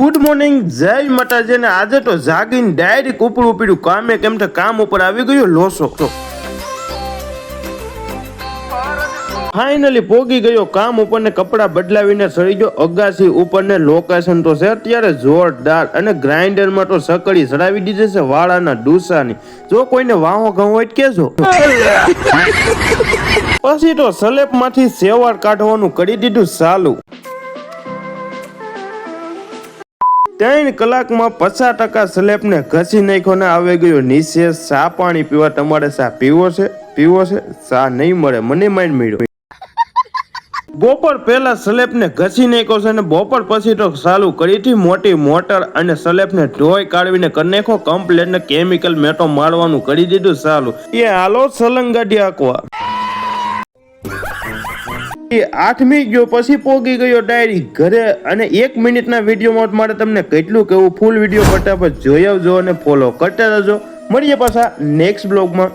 Good morning, જય માતાજી. ને આજે તો જાગીને ડાયરેક્ટ ઉપર ઉપડ્યું કામે, કેમ કે કામ ઉપર આવી ગયો લોસો. ફાઇનલી પોગી ગયો કામ ઉપર ને કપડા બદલાવીને ચડી ગયો અગાસી ઉપર ને લોકેશન તો છે અત્યારે જોરદાર. અને ગ્રાઇન્ડર માં તો સકડી ચડાવી દીધી છે વાળાના ડૂસાની. જો કોઈને વાહો ઘઉં હોય કેજો. પછી તો સ્લેબ માંથી સેવાળ કાઢવાનું કરી દીધું ચાલુ. 3 કલાકમાં 50% સ્લેબ ને ઘસી નાખ્યો ને આવી ગયો નીચે. ચા પાણી પીવા તમારે ચા પીવો છે? ચા નહીં મળે, મને માઇન્ડ મળ્યો. બપોર પહેલા સ્લેબ ને ઘસી નાખ્યો છે ને બપોર પછી તો ચાલુ કરી હતી મોટી મોટર અને સ્લેબ ને ધોઈ કાઢવીને કરી નાખો કમ્પ્લેટ ને કેમિકલ મેટો મારવાનું કરી દીધું ચાલુ. એ હાલો સલંગાડી આકવા. 8મી ગયો પછી પોગી ગયો ડાયરી ઘરે. અને 1 મિનિટના વિડીયોમાં મારે તમને કેટલું કેવું ફૂલ વિડીયો ફટાફટ જોઈ આવજો અને ફોલો કરતા રહેજો. મળીએ પાછા નેક્સ્ટ બ્લોગમાં.